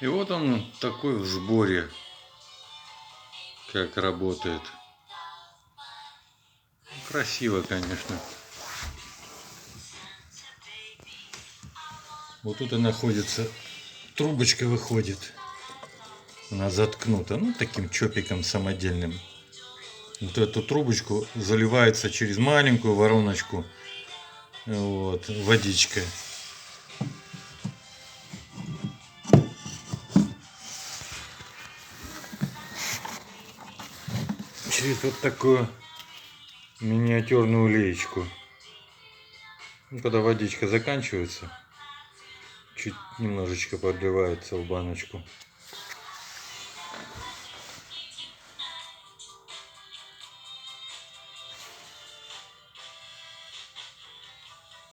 И вот он такой в сборе, как работает. Красиво, конечно. Вот тут и находится, трубочка выходит. Она заткнута, ну, таким чопиком самодельным. Вот эту трубочку заливается через маленькую вороночку, вот, водичкой. Через вот такую миниатюрную леечку. Ну, когда водичка заканчивается, чуть немножечко подливается в баночку.